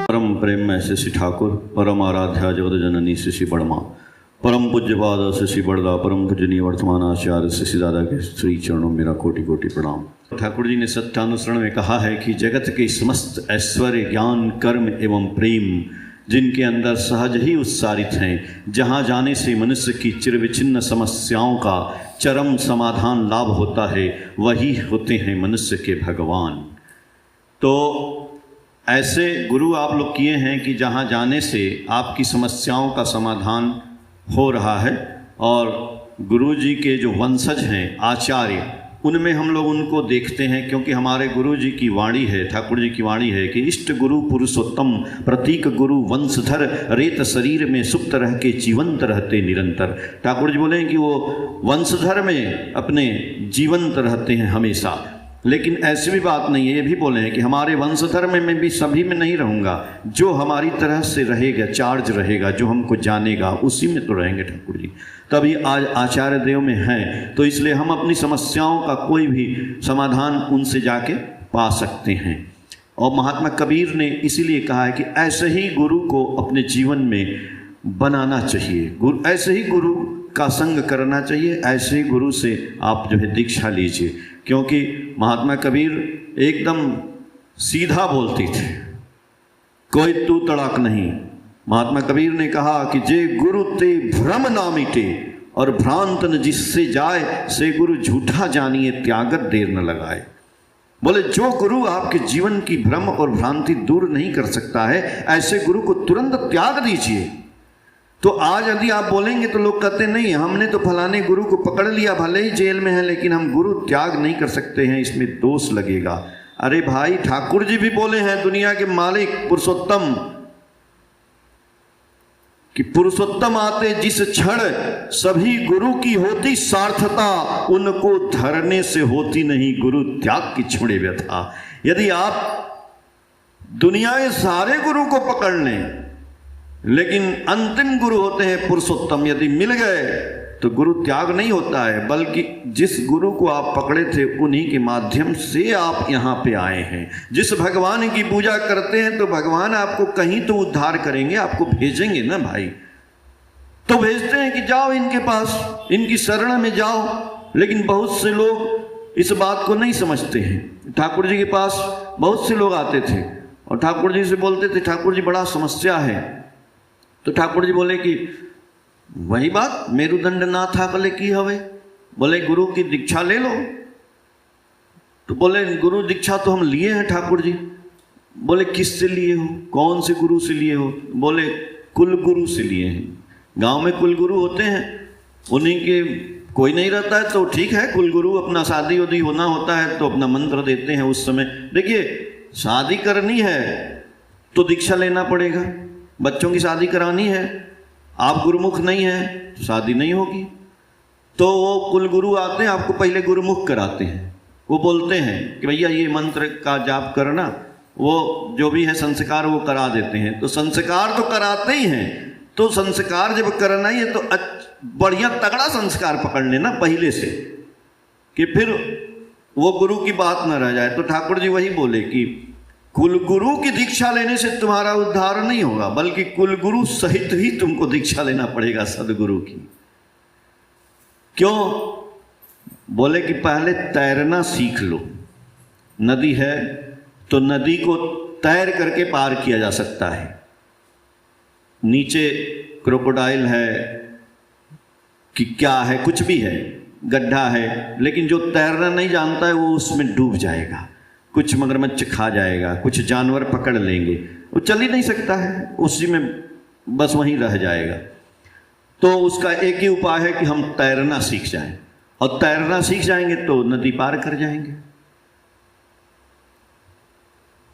परम प्रेम में श्री ठाकुर, परम आराध्या जगत जननी श्री बड़मा, परम पूज्यपाद श्री बड़दा, परम पूजनीय वर्तमान आचार्य श्री दादा के श्री चरणों में मेरा कोटि कोटि प्रणाम। ठाकुर जी ने सत्यानुसरण में कहा है कि जगत के समस्त ऐश्वर्य, ज्ञान, कर्म एवं प्रेम जिनके अंदर सहज ही उत्सारित हैं, जहाँ जाने से मनुष्य की चिरविच्छिन्न समस्याओं का चरम समाधान लाभ होता है, वही होते हैं मनुष्य के भगवान। तो ऐसे गुरु आप लोग किए हैं कि जहाँ जाने से आपकी समस्याओं का समाधान हो रहा है। और गुरु जी के जो वंशज हैं आचार्य, उनमें हम लोग उनको देखते हैं, क्योंकि हमारे गुरु जी की वाणी है, ठाकुर जी की वाणी है कि इष्ट गुरु पुरुषोत्तम, प्रतीक गुरु वंशधर, रेत शरीर में सुप्त रह के जीवंत रहते निरंतर। ठाकुर जी बोले कि वो वंशधर में अपने जीवंत रहते हैं हमेशा। लेकिन ऐसी भी बात नहीं है, ये भी बोले हैं कि हमारे वंशधर में मैं भी सभी में नहीं रहूँगा, जो हमारी तरह से रहेगा, चार्ज रहेगा, जो हमको जानेगा, उसी में तो रहेंगे ठाकुर जी। तभी आज आचार्य देव में हैं, तो इसलिए हम अपनी समस्याओं का कोई भी समाधान उनसे जाके पा सकते हैं। और महात्मा कबीर ने इसीलिए कहा है कि ऐसे ही गुरु को अपने जीवन में बनाना चाहिए, गुरु ऐसे ही गुरु का संग करना चाहिए, ऐसे ही गुरु से आप जो है दीक्षा लीजिए। क्योंकि महात्मा कबीर एकदम सीधा बोलते थे, कोई तू तड़ाक नहीं। महात्मा कबीर ने कहा कि जे गुरु ते भ्रम ना मिटे, और भ्रांत न जिससे जाए, से गुरु झूठा जानिए त्यागत देर न लगाए। बोले जो गुरु आपके जीवन की भ्रम और भ्रांति दूर नहीं कर सकता है, ऐसे गुरु को तुरंत त्याग दीजिए। तो आज यदि आप बोलेंगे तो लोग कहते नहीं, हमने तो फलाने गुरु को पकड़ लिया, भले ही जेल में है, लेकिन हम गुरु त्याग नहीं कर सकते हैं, इसमें दोष लगेगा। अरे भाई, ठाकुर जी भी बोले हैं, दुनिया के मालिक पुरुषोत्तम, कि पुरुषोत्तम आते जिस क्षण सभी गुरु की होती सार्थता, उनको धरने से होती नहीं गुरु त्याग की छोड़े व्यथा। यदि आप दुनिया के सारे गुरु को पकड़ लें, लेकिन अंतिम गुरु होते हैं पुरुषोत्तम, यदि मिल गए तो गुरु त्याग नहीं होता है, बल्कि जिस गुरु को आप पकड़े थे उन्हीं के माध्यम से आप यहाँ पे आए हैं। जिस भगवान की पूजा करते हैं तो भगवान आपको कहीं तो उद्धार करेंगे, आपको भेजेंगे ना भाई। तो भेजते हैं कि जाओ इनके पास, इनकी शरण में जाओ। लेकिन बहुत से लोग इस बात को नहीं समझते हैं। ठाकुर जी के पास बहुत से लोग आते थे और ठाकुर जी से बोलते थे, ठाकुर जी बड़ा समस्या है। तो ठाकुर जी बोले कि वही बात, मेरुदंड ना था कले की हवे। बोले गुरु की दीक्षा ले लो। तो बोले गुरु दीक्षा तो हम लिए हैं ठाकुर जी। बोले किससे लिए हो, कौन से गुरु से लिए हो? बोले कुल गुरु से लिए हैं। गांव में कुल गुरु होते हैं, उन्हीं के कोई नहीं रहता है तो ठीक है, कुल गुरु अपना शादी वादी होना होता है तो अपना मंत्र देते हैं उस समय। देखिए, शादी करनी है तो दीक्षा लेना पड़ेगा, बच्चों की शादी करानी है, आप गुरुमुख नहीं है, शादी नहीं होगी। तो वो कुल गुरु आते हैं, आपको पहले गुरुमुख कराते हैं। वो बोलते हैं कि भैया ये मंत्र का जाप करना, वो जो भी है संस्कार वो करा देते हैं। तो संस्कार तो कराते ही हैं, तो संस्कार जब करना ही है तो बढ़िया तगड़ा संस्कार पकड़ लेना पहले से, कि फिर वो गुरु की बात न रह जाए। तो ठाकुर जी वही बोले कि कुल गुरु की दीक्षा लेने से तुम्हारा उद्धार नहीं होगा, बल्कि कुल गुरु सहित ही तुमको दीक्षा लेना पड़ेगा सदगुरु की। क्यों? बोले कि पहले तैरना सीख लो। नदी है तो नदी को तैर करके पार किया जा सकता है। नीचे क्रोकोडाइल है कि क्या है, कुछ भी है, गड्ढा है, लेकिन जो तैरना नहीं जानता है वो उसमें डूब जाएगा। कुछ मगरमच्छ खा जाएगा, कुछ जानवर पकड़ लेंगे, वो चल ही नहीं सकता है, उसी में बस वहीं रह जाएगा। तो उसका एक ही उपाय है कि हम तैरना सीख जाएं, और तैरना सीख जाएंगे तो नदी पार कर जाएंगे।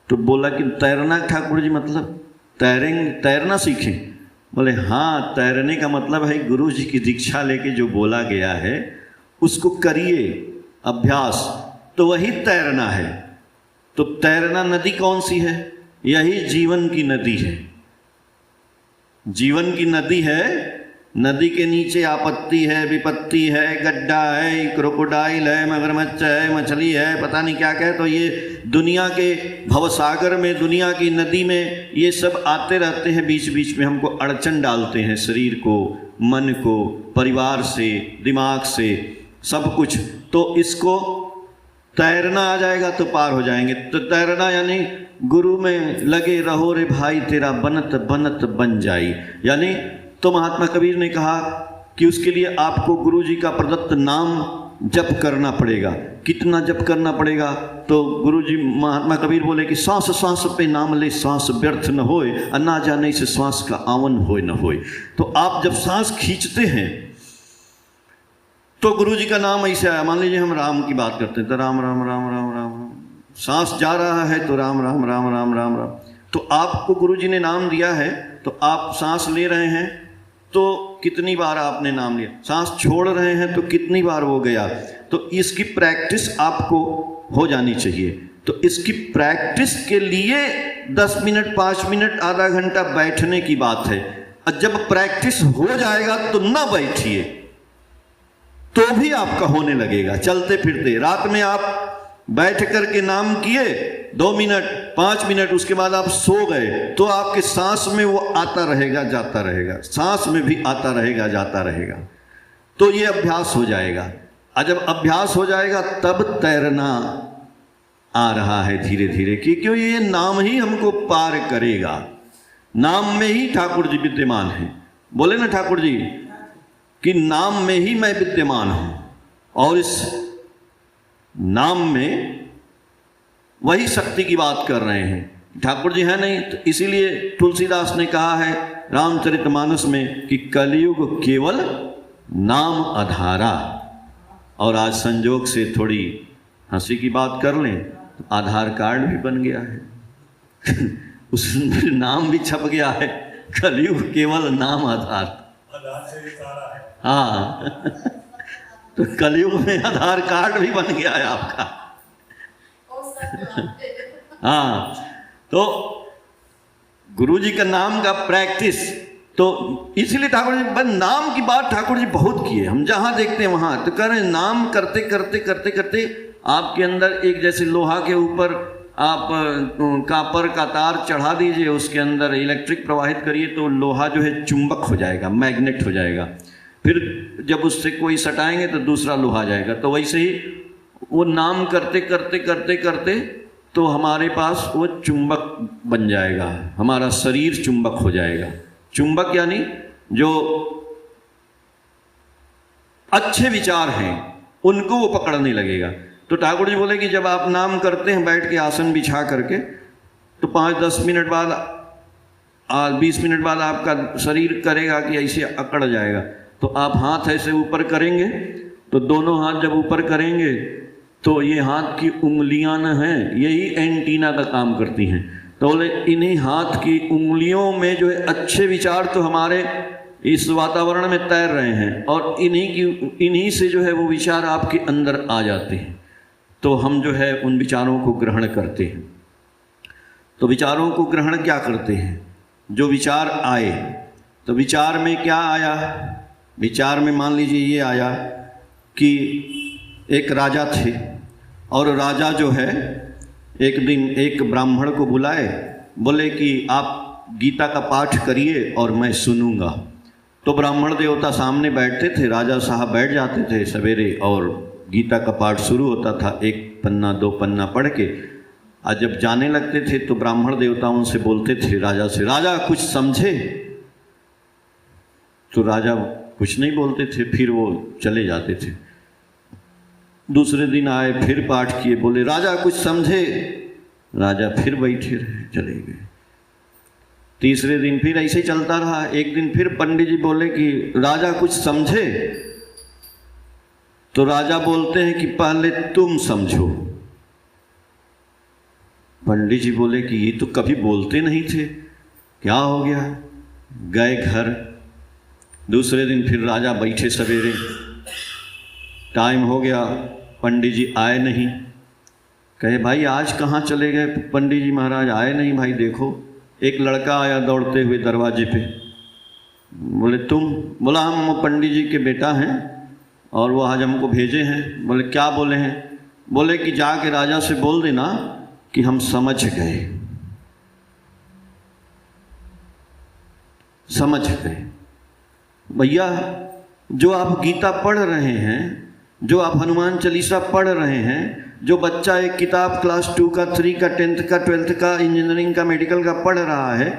तो बोला कि तैरना ठाकुर जी मतलब तैरेंगे, तैरना सीखें? बोले हाँ, तैरने का मतलब है गुरु जी की दीक्षा लेके जो बोला गया है उसको करिए अभ्यास, तो वही तैरना है। तो तैरना नदी कौन सी है? यही जीवन की नदी है। जीवन की नदी है नदी के नीचे आपत्ति है, विपत्ति है, गड्ढा है, क्रोकोडाइल है, मगरमच्छ है, मछली है, पता नहीं क्या क्या। तो ये दुनिया के भवसागर में, दुनिया की नदी में ये सब आते रहते हैं, बीच बीच में हमको अड़चन डालते हैं, शरीर को, मन को, परिवार से, दिमाग से, सब कुछ। तो इसको तैरना आ जाएगा तो पार हो जाएंगे। तो तैरना यानी गुरु में लगे रहो रे भाई, तेरा बनत बनत बन जाई। यानी तो महात्मा कबीर ने कहा कि उसके लिए आपको गुरु जी का प्रदत्त नाम जप करना पड़ेगा। कितना जप करना पड़ेगा? तो गुरु जी महात्मा कबीर बोले कि सांस सांस पे नाम ले, सांस व्यर्थ न होए, अन्ना जाने से सांस का आवन होए न होए। तो आप जब सांस खींचते हैं तो गुरु जी का नाम ऐसे आया। मान लीजिए हम राम की बात करते हैं तो राम राम राम राम राम, सांस जा रहा है तो राम राम राम राम राम राम। तो आपको गुरु जी ने नाम दिया है, तो आप सांस ले रहे हैं तो कितनी बार आपने नाम लिया, सांस छोड़ रहे हैं तो कितनी बार वो गया। तो इसकी प्रैक्टिस आपको हो जानी चाहिए। तो इसकी प्रैक्टिस के लिए 10 मिनट, 5 मिनट, आधा घंटा बैठने की बात है। और जब प्रैक्टिस हो जाएगा तो ना बैठिए, तो भी आपका होने लगेगा। चलते फिरते रात में आप बैठ करके नाम किए 2 मिनट, 5 मिनट, उसके बाद आप सो गए तो आपके सांस में वो आता रहेगा, जाता रहेगा, सांस में भी आता रहेगा, जाता रहेगा। तो ये अभ्यास हो जाएगा। और जब अभ्यास हो जाएगा तब तैरना आ रहा है धीरे धीरे, क्यों ये नाम ही हमको पार करेगा। नाम में ही ठाकुर जी विद्यमान है। बोले ना ठाकुर जी कि नाम में ही मैं विद्यमान हूं, और इस नाम में वही शक्ति की बात कर रहे हैं। ठाकुर जी है नहीं, तो इसीलिए तुलसीदास ने कहा है रामचरितमानस में कि कलयुग केवल नाम आधारा। और आज संजोग से थोड़ी हंसी की बात कर लें तो आधार कार्ड भी बन गया है उसमें नाम भी छप गया है, कलयुग केवल नाम आधार। हाँ तो कलयुग में आधार कार्ड भी बन गया है आपका। हाँ, तो गुरु जी का नाम का प्रैक्टिस, तो इसलिए ठाकुर जी बस नाम की बात ठाकुर जी बहुत की है। हम जहाँ देखते हैं वहाँ तो कह रहे हैं नाम करते करते करते करते आपके अंदर एक, जैसे लोहा के ऊपर आप कापर का तार चढ़ा दीजिए, उसके अंदर इलेक्ट्रिक प्रवाहित करिए तो लोहा जो है चुंबक हो जाएगा, मैग्नेट हो जाएगा। फिर जब उससे कोई सटाएंगे तो दूसरा लोहा जाएगा। तो वैसे ही वो नाम करते करते करते करते तो हमारे पास वो चुंबक बन जाएगा, हमारा शरीर चुंबक हो जाएगा। चुंबक यानी जो अच्छे विचार हैं उनको वो पकड़ने लगेगा। तो ठाकुर जी बोले कि जब आप नाम करते हैं बैठ के आसन बिछा करके, तो 5-10 मिनट बाद 20 मिनट बाद आपका शरीर करेगा कि ऐसे अकड़ जाएगा। तो आप हाथ ऐसे ऊपर करेंगे, तो दोनों हाथ जब ऊपर करेंगे तो ये हाथ की उंगलियां न हैं, यही एंटीना का काम करती हैं। तो बोले इन्हीं हाथ की उंगलियों में जो है अच्छे विचार तो हमारे इस वातावरण में तैर रहे हैं, और इन्हीं से जो है वो विचार आपके अंदर आ जाते हैं। तो हम जो है उन विचारों को ग्रहण करते हैं। तो विचारों को ग्रहण क्या करते हैं? जो विचार आए, तो विचार में क्या आया? विचार में मान लीजिए ये आया कि एक राजा थे, और राजा जो है एक दिन एक ब्राह्मण को बुलाए, बोले कि आप गीता का पाठ करिए और मैं सुनूंगा। तो ब्राह्मण देवता सामने बैठते थे, राजा साहब बैठ जाते थे सवेरे, और गीता का पाठ शुरू होता था, 1 पन्ना 2 पन्ना पढ़ के। और जब जाने लगते थे तो ब्राह्मण देवता उनसे बोलते थे राजा से, राजा कुछ समझे? तो राजा कुछ नहीं बोलते थे, फिर वो चले जाते थे। दूसरे दिन आए, फिर पाठ किए, बोले राजा कुछ समझे? राजा फिर बैठे रहे, चले गए। तीसरे दिन फिर ऐसे चलता रहा। एक दिन फिर पंडित जी बोले कि राजा कुछ समझे? तो राजा बोलते हैं कि पहले तुम समझो। पंडित जी बोले कि ये तो कभी बोलते नहीं थे, क्या हो गया? गए घर। दूसरे दिन फिर राजा बैठे सवेरे, टाइम हो गया, पंडित जी आए नहीं। कहे भाई आज कहाँ चले गए? पंडित जी महाराज आए नहीं। भाई देखो, एक लड़का आया दौड़ते हुए दरवाजे पे, बोले तुम? बोला हम पंडित जी के बेटा हैं और वो आज हमको भेजे हैं। बोले क्या बोले हैं? बोले कि जाके राजा से बोल देना कि हम समझ गए, समझ गए। भैया जो आप गीता पढ़ रहे हैं, जो आप हनुमान चालीसा पढ़ रहे हैं, जो बच्चा एक किताब क्लास 2 का, 3 का, 10th का, 12th का, इंजीनियरिंग का, मेडिकल का पढ़ रहा है,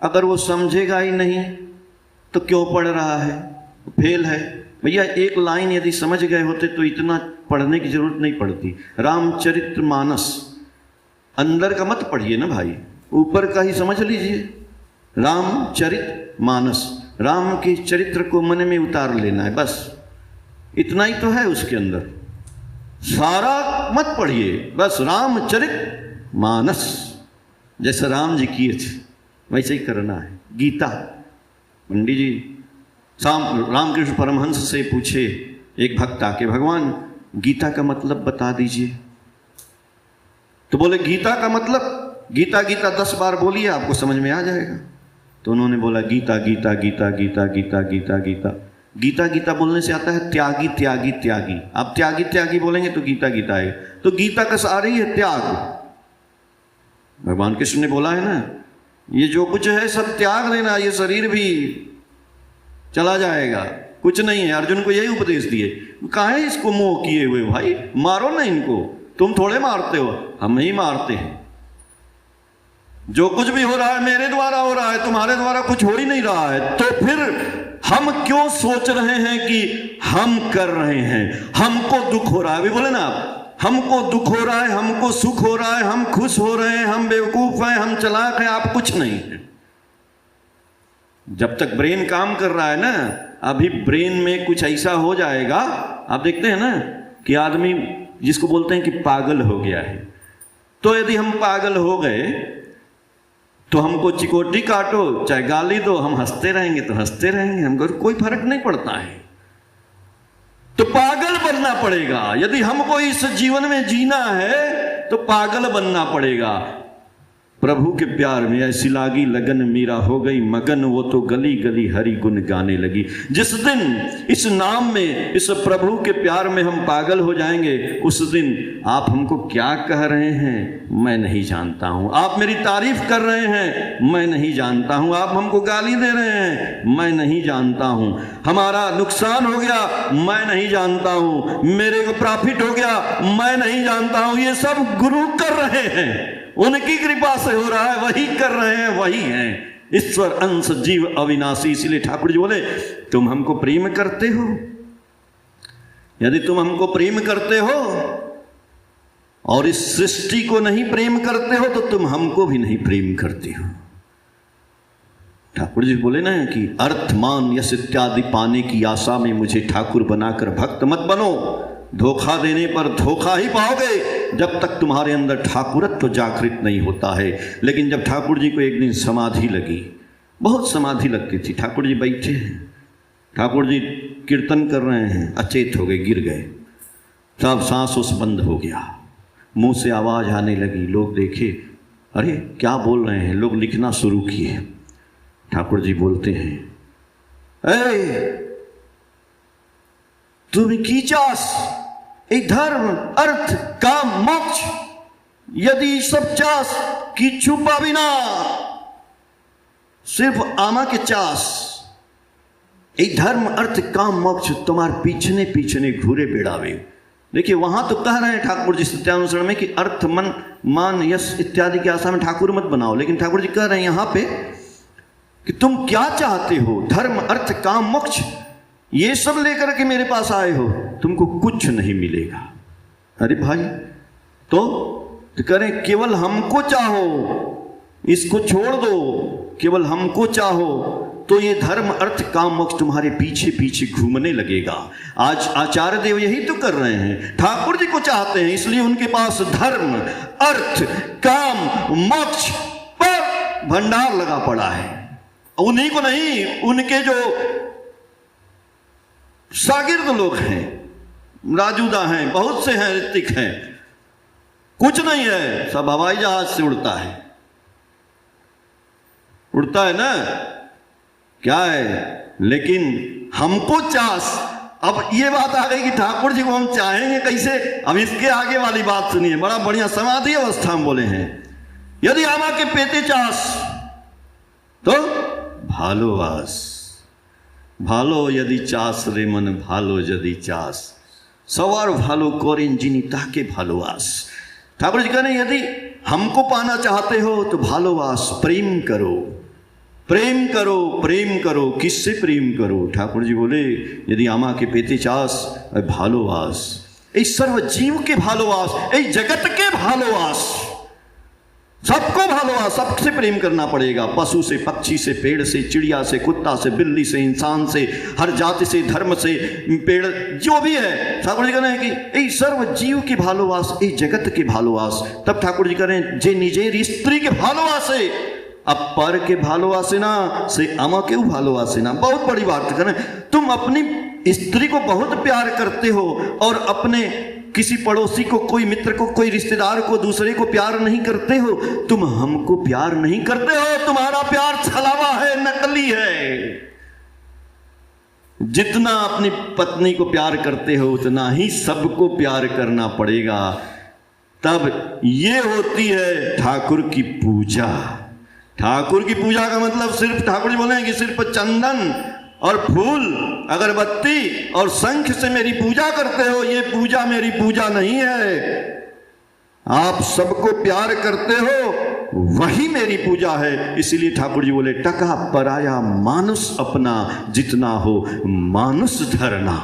अगर वो समझेगा ही नहीं तो क्यों पढ़ रहा है? फेल है। भैया एक लाइन यदि समझ गए होते तो इतना पढ़ने की जरूरत नहीं पड़ती। रामचरितमानस अंदर का मत पढ़िए ना भाई, ऊपर का ही समझ लीजिए। रामचरितमानस, राम के चरित्र को मन में उतार लेना है, बस इतना ही तो है उसके अंदर। सारा मत पढ़िए, बस रामचरितमानस जैसे राम जी किए थे वैसे ही करना है। गीता, पंडित जी रामकृष्ण परमहंस से पूछे एक भक्त आके, भगवान गीता का मतलब बता दीजिए। तो बोले गीता का मतलब, गीता गीता 10 बार बोलिए आपको समझ में आ जाएगा। तो उन्होंने बोला गीता गीता गीता गीता गीता गीता गीता। गीता गीता बोलने से आता है त्यागी त्यागी त्यागी। आप त्यागी त्यागी बोलेंगे तो गीता गीता आएगा। तो गीता का सार ही है त्याग। भगवान कृष्ण ने बोला है ना, ये जो कुछ है सब त्याग देना, ये शरीर भी चला जाएगा, कुछ नहीं है। अर्जुन को यही उपदेश दिए। कहाँ है इसको मोह किए हुए भाई, मारो ना इनको। तुम थोड़े मारते हो, हम ही मारते हैं। जो कुछ भी हो रहा है मेरे द्वारा हो रहा है, तुम्हारे द्वारा कुछ हो ही नहीं रहा है। तो फिर हम क्यों सोच रहे हैं कि हम कर रहे हैं? हमको दुख हो रहा है, अभी बोले ना आप, हमको दुख हो रहा है, हमको सुख हो रहा है, हम खुश हो रहे हैं, हम बेवकूफ हैं, हम चालाक हैं, आप कुछ नहीं है। जब तक ब्रेन काम कर रहा है ना, अभी ब्रेन में कुछ ऐसा हो जाएगा। आप देखते हैं ना कि आदमी जिसको बोलते हैं कि पागल हो गया है, तो यदि हम पागल हो गए तो हमको चिकोटी काटो चाहे गाली दो, हम हंसते रहेंगे तो हंसते रहेंगे, हमको कोई फर्क नहीं पड़ता है। तो पागल बनना पड़ेगा। यदि हमको इस जीवन में जीना है तो पागल बनना पड़ेगा। प्रभु के प्यार में ऐसी लागी लगन, मीरा हो गई मगन, वो तो गली गली हरि गुण गाने लगी। जिस दिन इस नाम में, इस प्रभु के प्यार में हम पागल हो जाएंगे, उस दिन आप हमको क्या कह रहे हैं मैं नहीं जानता हूं। आप मेरी तारीफ कर रहे हैं मैं नहीं जानता हूं। आप हमको गाली दे रहे हैं मैं नहीं जानता हूं। हमारा नुकसान हो गया मैं नहीं जानता हूं। मेरे को प्रॉफिट हो गया मैं नहीं जानता हूं। ये सब गुरु कर रहे हैं, उनकी कृपा से हो रहा है, वही कर रहे हैं, वही हैं। ईश्वर अंश जीव अविनाशी। इसीलिए ठाकुर जी बोले तुम हमको प्रेम करते हो, यदि तुम हमको प्रेम करते हो और इस सृष्टि को नहीं प्रेम करते हो तो तुम हमको भी नहीं प्रेम करते हो। ठाकुर जी बोले ना कि अर्थ मान यश इत्यादि पाने की आशा में मुझे ठाकुर बनाकर भक्त मत बनो। धोखा देने पर धोखा ही पाओगे जब तक तुम्हारे अंदर ठाकुरत्व जागृत नहीं होता है। लेकिन जब ठाकुर जी को एक दिन समाधि लगी, बहुत समाधि लगती थी, ठाकुर जी बैठे हैं, ठाकुर जी कीर्तन कर रहे हैं, अचेत हो गए, गिर गए, सब सांस उस बंद हो गया, मुंह से आवाज़ आने लगी। लोग देखे, अरे क्या बोल रहे हैं, लोग लिखना शुरू किए। ठाकुर जी बोलते हैं, ए तुम की चास ए धर्म अर्थ काम मोक्ष, यदि सब चास की छुपा बिना सिर्फ आमा के चास, ए धर्म अर्थ काम मोक्ष तुम्हारे पीछने पीछने घूरे बेड़ावे। देखिए वहां तो कह रहे हैं ठाकुर जी सत्यानुसरण में कि अर्थ मन मान यश इत्यादि की आशा में ठाकुर मत बनाओ, लेकिन ठाकुर जी कह रहे हैं यहां पे कि तुम क्या चाहते हो, धर्म अर्थ काम मोक्ष ये सब लेकर के मेरे पास आए हो, तुमको कुछ नहीं मिलेगा। अरे भाई तो करें, केवल हमको चाहो, इसको छोड़ दो, केवल हमको चाहो तो ये धर्म अर्थ काम मोक्ष तुम्हारे पीछे पीछे घूमने लगेगा। आज आचार्य देव यही तो कर रहे हैं, ठाकुर जी को चाहते हैं, इसलिए उनके पास धर्म अर्थ काम मोक्ष पर भंडार लगा पड़ा है। उन्हीं को नहीं, उनके जो शागिर्द लोग हैं, राजूदा हैं, बहुत से हैं, ऋतिक हैं, कुछ नहीं है, सब हवाई जहाज से उड़ता है, उड़ता है ना। क्या है, लेकिन हमको चास। अब ये बात आ गई कि ठाकुर जी को हम चाहेंगे कैसे। अब इसके आगे वाली बात सुनिए, बड़ा बढ़िया समाधि अवस्था में बोले हैं, यदि आमा के पेते चास तो भालोवास, भालो यदि चास रे मन भालो यदि चास, सवार भालो कोरेन जिनी ताके भालोवास। ठाकुर जी कहने यदि हमको पाना चाहते हो तो भालोवास, प्रेम करो, प्रेम करो, प्रेम करो। किससे प्रेम करो? ठाकुर जी बोले यदि आमा के पेते चास भालोवास, इस सर्व जीव के भालोवास, इस जगत के भालोवास, सबको भालोवास, सबसे प्रेम करना पड़ेगा। पशु से, पक्षी से, पेड़ से, चिड़िया से, कुत्ता से, बिल्ली से, इंसान से, हर जाति से, धर्म से, पेड़ जो भी है। ठाकुर जी कह रहे हैं कि इस सर्व जीव के भालोवास, इस जगत के भालोवास। तब ठाकुर जी कह रहे हैं जे निजेर स्त्री के भालोवास है, अब पर के भालोवासे ना से अमा के भालोवासे ना। बहुत बड़ी बात करें, तुम अपनी स्त्री को बहुत प्यार करते हो और अपने किसी पड़ोसी को, कोई मित्र को, कोई रिश्तेदार को, दूसरे को प्यार नहीं करते हो। तुम हमको प्यार नहीं करते हो, तुम्हारा प्यार छलावा है, नकली है। जितना अपनी पत्नी को प्यार करते हो उतना ही सबको प्यार करना पड़ेगा। तब ये होती है ठाकुर की पूजा। ठाकुर की पूजा का मतलब सिर्फ, ठाकुर जी बोले हैं कि सिर्फ चंदन और फूल, अगरबत्ती और शंख से मेरी पूजा करते हो, ये पूजा मेरी पूजा नहीं है। आप सबको प्यार करते हो, वही मेरी पूजा है। इसीलिए ठाकुर जी बोले टका पराया मानुष अपना, जितना हो मानुष धरना,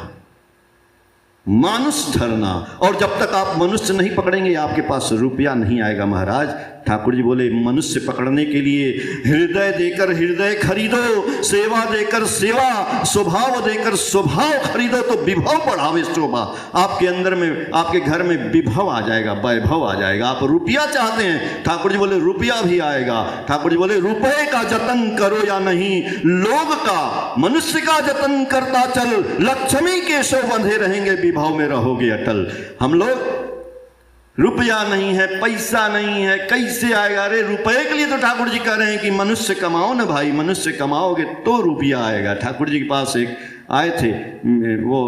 मानुष धरना। और जब तक आप मनुष्य नहीं पकड़ेंगे आपके पास रुपया नहीं आएगा महाराज। ठाकुर जी बोले मनुष्य पकड़ने के लिए हृदय देकर हृदय खरीदो, सेवा देकर सेवा, स्वभाव देकर स्वभाव खरीदो तो विभव बढ़ावे शोभा। आपके अंदर में, आपके घर में विभव आ जाएगा, वैभव आ जाएगा। आप रुपया चाहते हैं, ठाकुर जी बोले रुपया भी आएगा। ठाकुर जी बोले रुपये का जतन करो या नहीं, लोग का, मनुष्य का जतन करता चल, लक्ष्मी के सो बंधे रहेंगे, विभव में रहोगे अटल। हम लोग रुपया नहीं है, पैसा नहीं है, कैसे आएगा? अरे रुपए के लिए तो ठाकुर जी कह रहे हैं कि मनुष्य कमाओ ना भाई, मनुष्य कमाओगे तो रुपया आएगा। ठाकुर जी के पास एक आए थे, वो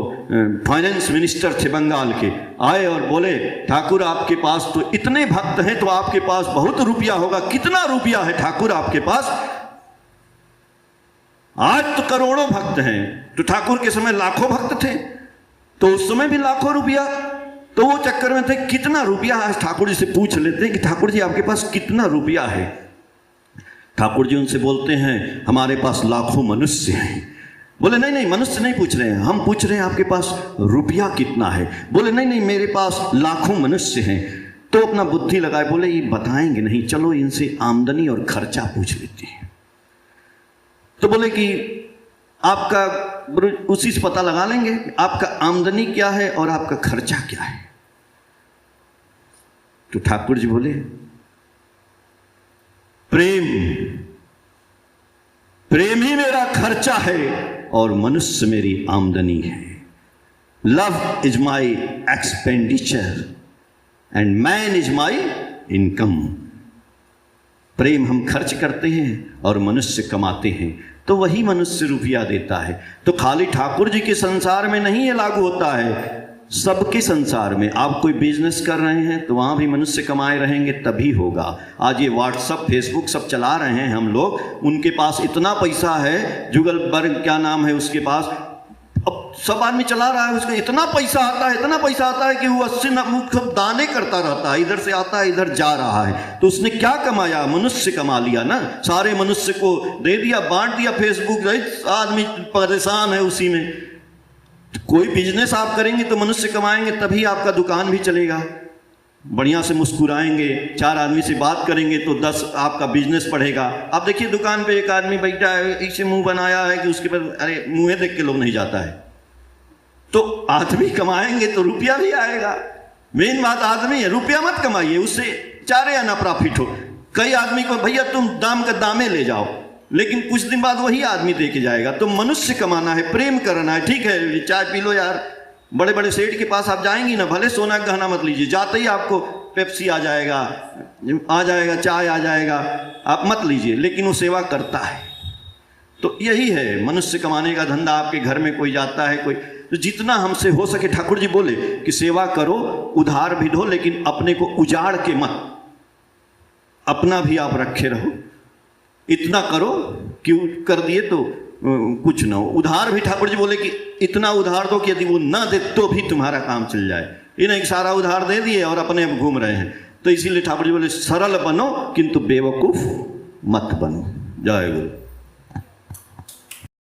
फाइनेंस मिनिस्टर थे बंगाल के, आए और बोले ठाकुर आपके पास तो इतने भक्त हैं, तो आपके पास बहुत रुपया होगा, कितना रुपया है ठाकुर आपके पास? आज तो करोड़ों भक्त हैं, तो ठाकुर के समय लाखों भक्त थे, तो उस समय भी लाखों रुपया। तो वो चक्कर में थे कितना रुपया, आज ठाकुर जी से पूछ लेते हैं कि ठाकुर जी आपके पास कितना रुपया है। ठाकुर जी उनसे बोलते हैं हमारे पास लाखों मनुष्य हैं। बोले नहीं नहीं, मनुष्य नहीं पूछ रहे हैं, हम पूछ रहे हैं आपके पास रुपया कितना है। बोले नहीं नहीं, मेरे पास लाखों मनुष्य हैं। तो अपना बुद्धि लगाए, बोले ये बताएंगे नहीं, चलो इनसे आमदनी और खर्चा पूछ लेते हैं। तो बोले कि आपका, उसी से पता लगा लेंगे आपका आमदनी क्या है और आपका खर्चा क्या है। तो ठाकुर जी बोले प्रेम, प्रेम ही मेरा खर्चा है और मनुष्य मेरी आमदनी है। Love is my expenditure and man is my income. प्रेम हम खर्च करते हैं और मनुष्य कमाते हैं, तो वही मनुष्य रुपया देता है। तो खाली ठाकुर जी के संसार में नहीं ये लागू होता है, सबके संसार में। आप कोई बिजनेस कर रहे हैं तो वहाँ भी मनुष्य कमाए रहेंगे तभी होगा। आज ये व्हाट्सअप, फेसबुक सब चला रहे हैं हम लोग, उनके पास इतना पैसा है, जुगलबर्ग क्या नाम है उसके पास, अब सब आदमी चला रहा है, उसका इतना पैसा आता है, इतना पैसा आता है कि वो 80 दाने करता रहता है, इधर से आता है इधर जा रहा है। तो उसने क्या कमाया? मनुष्य कमा लिया ना, सारे मनुष्य को दे दिया, बांट दिया। फेसबुक आदमी परेशान है उसी में। तो कोई बिजनेस आप करेंगे तो मनुष्य कमाएंगे, तभी आपका दुकान भी चलेगा। बढ़िया से मुस्कुराएंगे, 4 आदमी से बात करेंगे तो 10 आपका बिजनेस बढ़ेगा। आप देखिए दुकान पे एक आदमी बैठा है, ऐसे मुंह बनाया है कि उसके पर अरे मुंह देख के लोग नहीं जाता है। तो आदमी कमाएंगे तो रुपया भी आएगा। मेन बात आदमी है, रुपया मत कमाइए, उससे 4 आना प्रॉफिट हो। कई आदमी को भैया तुम दाम का दामे ले जाओ, लेकिन कुछ दिन बाद वही आदमी दे के जाएगा। तो मनुष्य कमाना है, प्रेम करना है। ठीक है चाय पी लो यार, बड़े बड़े सेठ के पास आप जाएंगी ना, भले सोना गहना मत लीजिए, जाते ही आपको पेप्सी आ जाएगा, चाय आ जाएगा, आप मत लीजिए, लेकिन वो सेवा करता है। तो यही है, मनुष्य कमाने का धंधा। आपके घर में कोई जाता है, कोई, तो जितना हमसे हो सके, ठाकुर जी बोले कि सेवा करो, उधार भी दो, लेकिन अपने को उजाड़ के मत, अपना भी आप रखे रहो। इतना करो कि कर दिए तो कुछ ना हो। उधार भी ठाकुर जी बोले कि इतना उधार दो कि यदि वो ना दे तो भी तुम्हारा काम चल जाए। ये नहीं सारा उधार दे दिए और अपने अब घूम रहे हैं। तो इसीलिए ठाकुर जी बोले सरल बनो किंतु बेवकूफ मत बनो। जय गुरु।